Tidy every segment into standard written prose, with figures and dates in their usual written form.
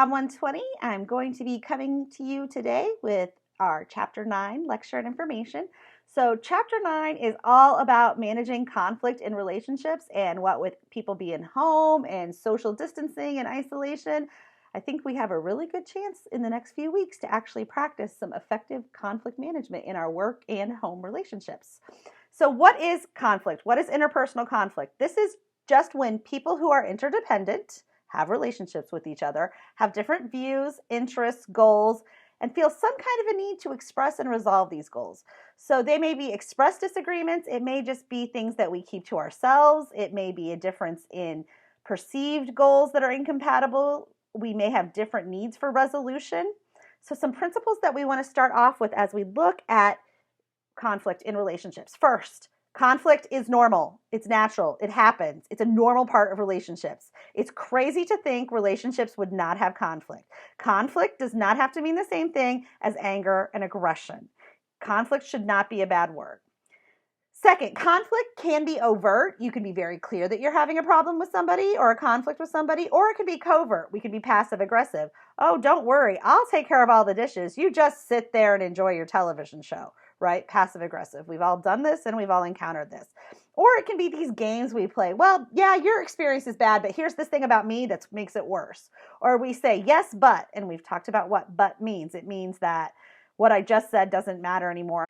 Psalm 120. I'm going to be coming to you today with our Chapter 9 lecture and information. So, Chapter 9 is all about managing conflict in relationships and what with people being home and social distancing and isolation. I think we have a really good chance in the next few weeks to actually practice some effective conflict management in our work and home relationships. So, what is conflict? What is interpersonal conflict? This is just when people who are interdependent have relationships with each other, have different views, interests, goals, and feel some kind of a need to express and resolve these goals. So they may be expressed disagreements. It may just be things that we keep to ourselves. It may be a difference in perceived goals that are incompatible. We may have different needs for resolution. So some principles that we want to start off with as we look at conflict in relationships. First, conflict is normal. It's natural. It happens. It's a normal part of relationships. It's crazy to think relationships would not have conflict. Conflict does not have to mean the same thing as anger and aggression. Conflict should not be a bad word. Second, conflict can be overt. You can be very clear that you're having a problem with somebody or a conflict with somebody, or it can be covert. We can be passive aggressive. Oh, don't worry. I'll take care of all the dishes. You just sit there and enjoy your television show, right? Passive aggressive. We've all done this and we've all encountered this. Or it can be these games we play. Well, yeah, your experience is bad, but here's this thing about me that makes it worse. Or we say, yes, but, and we've talked about what but means. It means that what I just said doesn't matter anymore.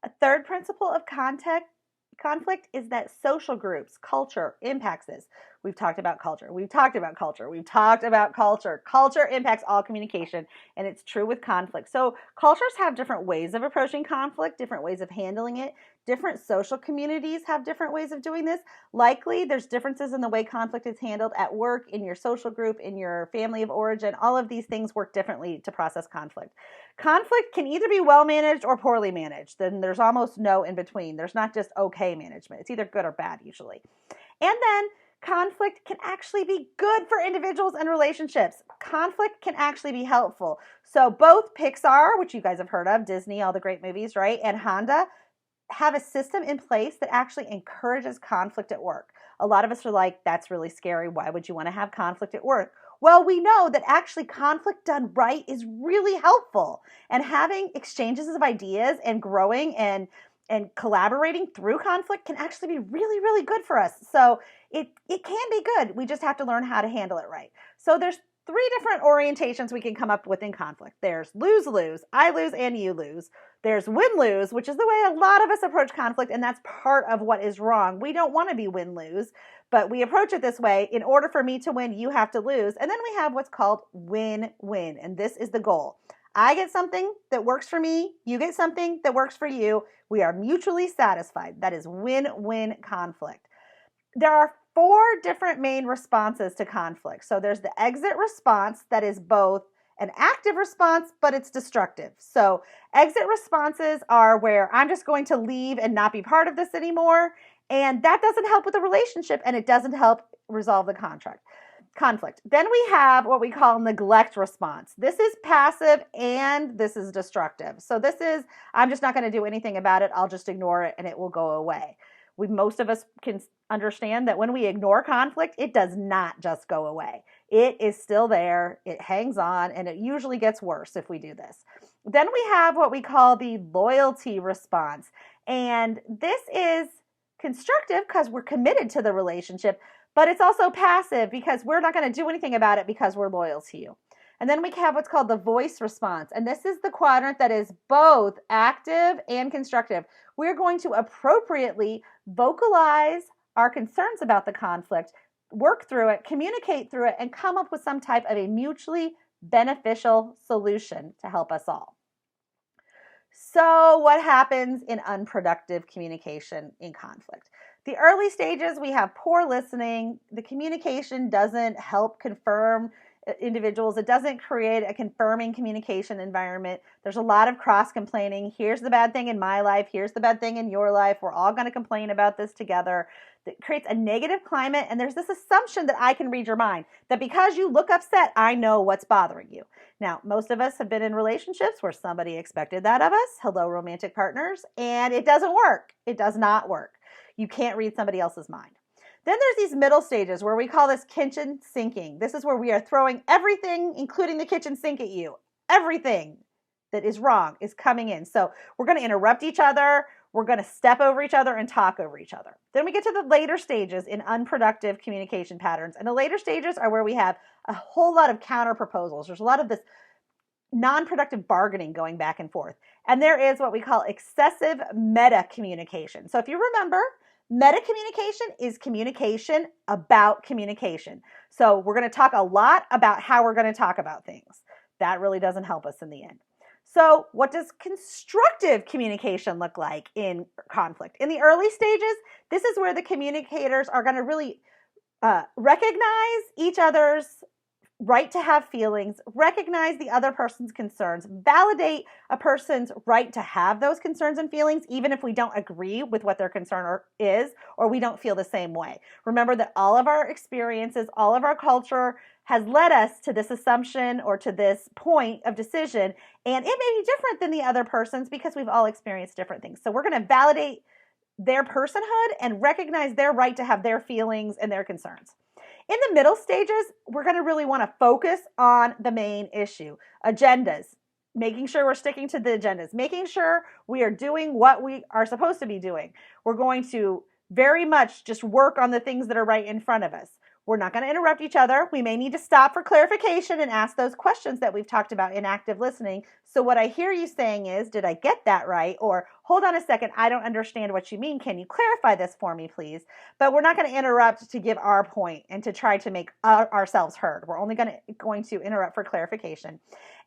A third principle of conflict is that social groups, culture impacts this. We've talked about culture. We've talked about culture. We've talked about culture. Culture impacts all communication, and it's true with conflict. So cultures have different ways of approaching conflict, different ways of handling it. Different social communities have different ways of doing this. Likely, there's differences in the way conflict is handled at work, in your social group, in your family of origin. All of these things work differently to process conflict. Conflict can either be well managed or poorly managed. Then there's almost no in between. There's not just okay management. It's either good or bad usually. And then conflict can actually be good for individuals and relationships. Conflict can actually be helpful. So both Pixar, which you guys have heard of, Disney, all the great movies, right, and Honda have a system in place that actually encourages conflict at work. A lot of us are like, that's really scary. Why would you want to have conflict at work? Well, we know that actually conflict done right is really helpful. And having exchanges of ideas and growing and collaborating through conflict can actually be really, really good for us. So it can be good. We just have to learn how to handle it right. So there's three different orientations we can come up with in conflict. There's lose-lose, I lose and you lose. There's win-lose, which is the way a lot of us approach conflict, and that's part of what is wrong. We don't want to be win-lose, but we approach it this way. In order for me to win, you have to lose. And then we have what's called win-win, and this is the goal. I get something that works for me, you get something that works for you. We are mutually satisfied. That is win-win conflict. There are four different main responses to conflict. So there's the exit response that is both an active response, but it's destructive. So exit responses are where I'm just going to leave and not be part of this anymore. And that doesn't help with the relationship, and it doesn't help resolve the conflict. Then we have what we call neglect response. This is passive and this is destructive. So this is, I'm just not going to do anything about it. I'll just ignore it and it will go away. Most of us can understand that when we ignore conflict, it does not just go away. It is still there, it hangs on, and it usually gets worse if we do this. Then we have what we call the loyalty response. And this is constructive because we're committed to the relationship, but it's also passive because we're not going to do anything about it because we're loyal to you. And then we have what's called the voice response. And this is the quadrant that is both active and constructive. We're going to appropriately vocalize our concerns about the conflict, work through it, communicate through it, and come up with some type of a mutually beneficial solution to help us all. So what happens in unproductive communication in conflict? The early stages, we have poor listening. The communication doesn't help confirm individuals. It doesn't create a confirming communication environment. There's a lot of cross-complaining. Here's the bad thing in my life. Here's the bad thing in your life. We're all going to complain about this together. That creates a negative climate, and there's this assumption that I can read your mind, that because you look upset, I know what's bothering you. Now, most of us have been in relationships where somebody expected that of us. Hello, romantic partners. And it doesn't work. It does not work. You can't read somebody else's mind. Then there's these middle stages where we call this kitchen sinking. This is where we are throwing everything, including the kitchen sink, at you. Everything that is wrong is coming in. So we're going to interrupt each other. We're going to step over each other and talk over each other. Then we get to the later stages in unproductive communication patterns. And the later stages are where we have a whole lot of counter proposals. There's a lot of this non-productive bargaining going back and forth. And there is what we call excessive meta communication. So if you remember, meta communication is communication about communication. So we're going to talk a lot about how we're going to talk about things. That really doesn't help us in the end. So what does constructive communication look like in conflict? In the early stages, this is where the communicators are going to really recognize each other's right to have feelings, recognize the other person's concerns, validate a person's right to have those concerns and feelings, even if we don't agree with what their concern is, or we don't feel the same way. Remember that all of our experiences, all of our culture has led us to this assumption or to this point of decision, and it may be different than the other person's because we've all experienced different things. So we're going to validate their personhood and recognize their right to have their feelings and their concerns. In the middle stages, we're going to really want to focus on the main issue, agendas, making sure we're sticking to the agendas, making sure we are doing what we are supposed to be doing. We're going to very much just work on the things that are right in front of us. We're not going to interrupt each other. We may need to stop for clarification and ask those questions that we've talked about in active listening. So what I hear you saying is, did I get that right? Or hold on a second, I don't understand what you mean. Can you clarify this for me, please? But we're not going to interrupt to give our point and to try to make ourselves heard. We're only going to interrupt for clarification.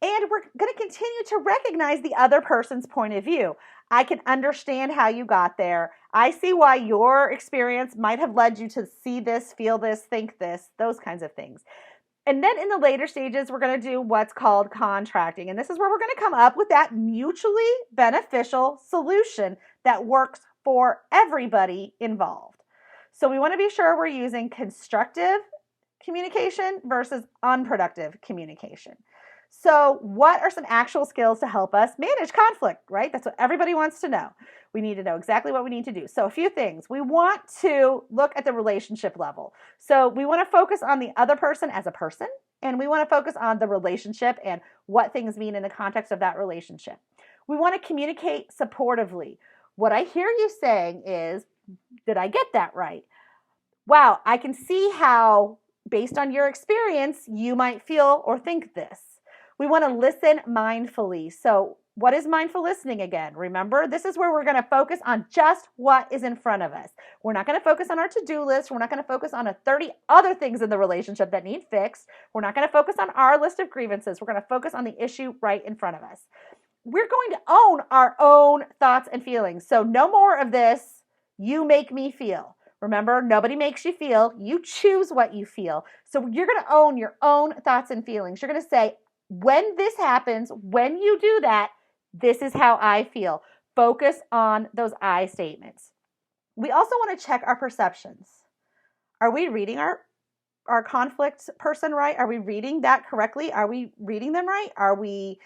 And we're going to continue to recognize the other person's point of view. I can understand how you got there. I see why your experience might have led you to see this, feel this, think this, those kinds of things. And then in the later stages, we're going to do what's called contracting. And this is where we're going to come up with that mutually beneficial solution that works for everybody involved. So we want to be sure we're using constructive communication versus unproductive communication. So what are some actual skills to help us manage conflict, right? That's what everybody wants to know. We need to know exactly what we need to do. So a few things. We want to look at the relationship level. So we want to focus on the other person as a person, and we want to focus on the relationship and what things mean in the context of that relationship. We want to communicate supportively. What I hear you saying is, did I get that right? Wow, I can see how, based on your experience, you might feel or think this. We want to listen mindfully. So what is mindful listening again? Remember, this is where we're going to focus on just what is in front of us. We're not going to focus on our to-do list. We're not going to focus on 30 other things in the relationship that need fixed. We're not going to focus on our list of grievances. We're going to focus on the issue right in front of us. We're going to own our own thoughts and feelings. So no more of this, you make me feel. Remember, nobody makes you feel. You choose what you feel. So you're going to own your own thoughts and feelings. You're going to say, when this happens, when you do that, this is how I feel. Focus on those I statements. We also want to check our perceptions. Are we reading our conflict person right? Are we reading that correctly? Are we reading them right? Are we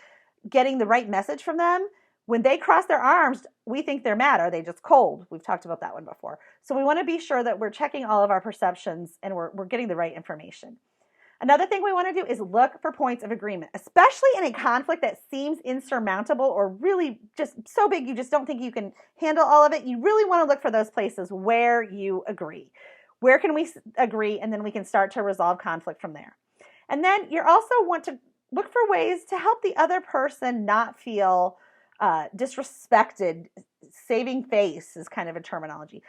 getting the right message from them? When they cross their arms, we think they're mad. Are they just cold? We've talked about that one before. So we want to be sure that we're checking all of our perceptions and we're getting the right information. Another thing we want to do is look for points of agreement, especially in a conflict that seems insurmountable or really just so big you just don't think you can handle all of it. You really want to look for those places where you agree. Where can we agree? And then we can start to resolve conflict from there. And then you also want to look for ways to help the other person not feel disrespected. Saving face is kind of a terminology.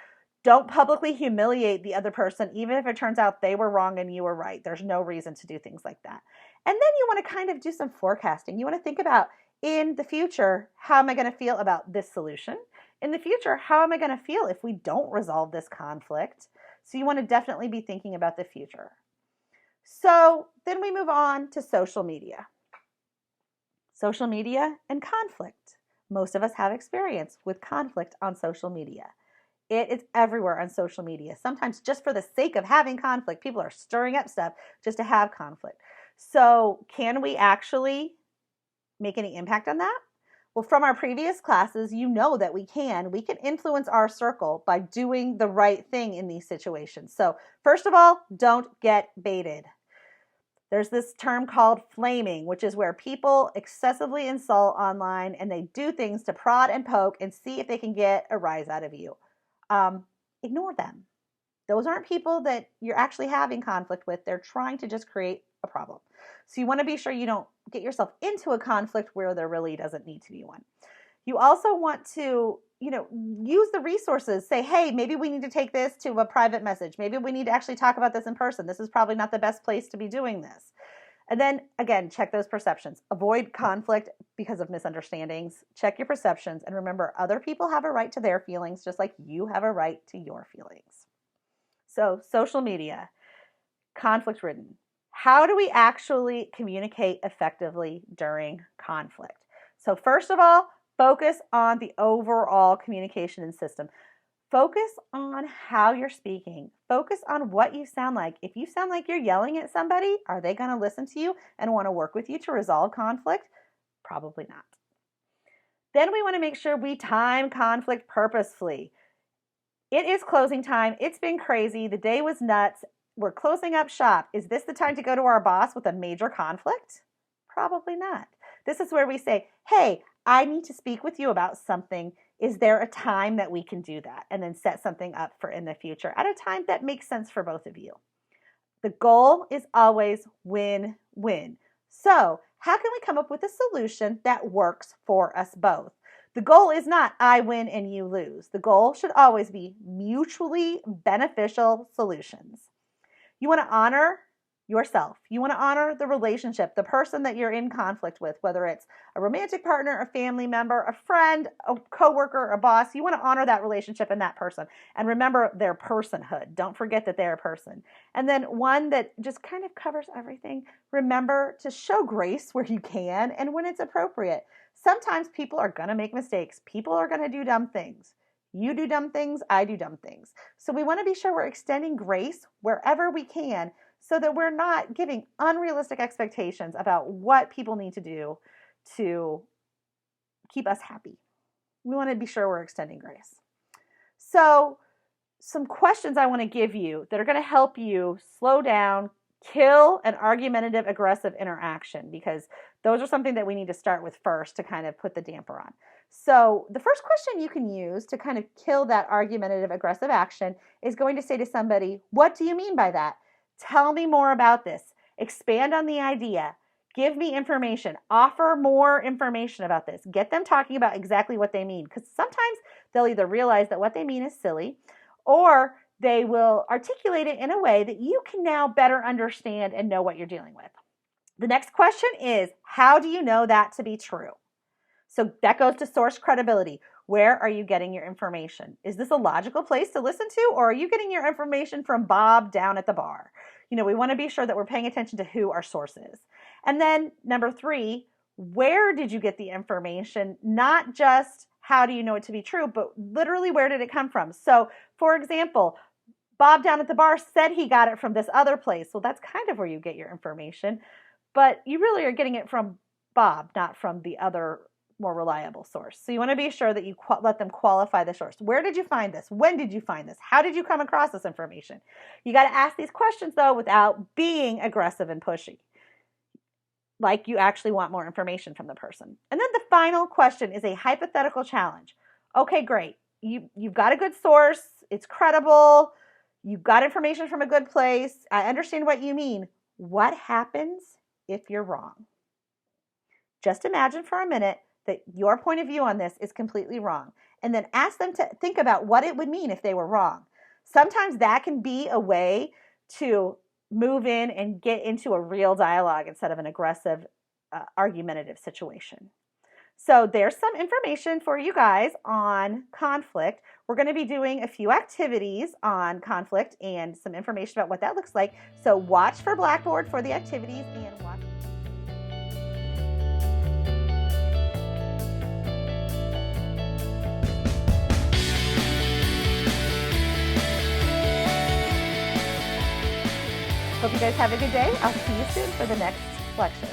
Don't publicly humiliate the other person, even if it turns out they were wrong and you were right. There's no reason to do things like that. And then you want to kind of do some forecasting. You want to think about, in the future, how am I going to feel about this solution? In the future, how am I going to feel if we don't resolve this conflict? So you want to definitely be thinking about the future. So then we move on to social media. Social media and conflict. Most of us have experience with conflict on social media. It is everywhere on social media. Sometimes just for the sake of having conflict, people are stirring up stuff just to have conflict. So can we actually make any impact on that? Well, from our previous classes, you know that we can influence our circle by doing the right thing in these situations. So first of all, don't get baited. There's this term called flaming, which is where people excessively insult online and they do things to prod and poke and see if they can get a rise out of you. Ignore them. Those aren't people that you're actually having conflict with. They're trying to just create a problem. So you want to be sure you don't get yourself into a conflict where there really doesn't need to be one. You also want to, use the resources. Say, hey, maybe we need to take this to a private message. Maybe we need to actually talk about this in person. This is probably not the best place to be doing this. And then again, check those perceptions. Avoid conflict because of misunderstandings. Check your perceptions. And remember, other people have a right to their feelings, just like you have a right to your feelings. So social media, conflict ridden. How do we actually communicate effectively during conflict? So first of all, focus on the overall communication and system. Focus on how you're speaking. Focus on what you sound like. If you sound like you're yelling at somebody, are they going to listen to you and want to work with you to resolve conflict? Probably not. Then we want to make sure we time conflict purposefully. It is closing time. It's been crazy. The day was nuts. We're closing up shop. Is this the time to go to our boss with a major conflict? Probably not. This is where we say, hey, I need to speak with you about something. Is there a time that we can do that? And then set something up for in the future at a time that makes sense for both of you. The goal is always win-win. So how can we come up with a solution that works for us both? The goal is not I win and you lose. The goal should always be mutually beneficial solutions. You want to honor yourself. You want to honor the relationship, the person that you're in conflict with, whether it's a romantic partner, a family member, a friend, a coworker, a boss. You want to honor that relationship and that person. And remember their personhood. Don't forget that they're a person. And then one that just kind of covers everything. Remember to show grace where you can and when it's appropriate. Sometimes people are going to make mistakes. People are going to do dumb things. You do dumb things, I do dumb things. So we want to be sure we're extending grace wherever we can so that we're not giving unrealistic expectations about what people need to do to keep us happy. We want to be sure we're extending grace. So some questions I want to give you that are going to help you slow down, kill an argumentative, aggressive interaction, because those are something that we need to start with first to kind of put the damper on. So the first question you can use to kind of kill that argumentative, aggressive action is going to say to somebody, what do you mean by that? Tell me more about this. Expand on the idea. Give me information. Offer more information about this. Get them talking about exactly what they mean, because sometimes they'll either realize that what they mean is silly, or they will articulate it in a way that you can now better understand and know what you're dealing with. The next question is, how do you know that to be true? So that goes to source credibility. Where are you getting your information? Is this a logical place to listen to, or are you getting your information from Bob down at the bar? We want to be sure that we're paying attention to who our source is. And then number 3, where did you get the information? Not just how do you know it to be true, but literally where did it come from? So for example, Bob down at the bar said he got it from this other place. Well, that's kind of where you get your information, but you really are getting it from Bob, not from the other more reliable source. So you want to be sure that you let them qualify the source. Where did you find this? When did you find this? How did you come across this information? You got to ask these questions though without being aggressive and pushy, like you actually want more information from the person. And then the final question is a hypothetical challenge. Okay, great. You've got a good source. It's credible. You've got information from a good place. I understand what you mean. What happens if you're wrong? Just imagine for a minute that your point of view on this is completely wrong, and then ask them to think about what it would mean if they were wrong. Sometimes that can be a way to move in and get into a real dialogue instead of an aggressive, argumentative situation. So there's some information for you guys on conflict. We're going to be doing a few activities on conflict and some information about what that looks like. So watch for Blackboard for the activities and watch. Hope you guys have a good day. I'll see you soon for the next lecture.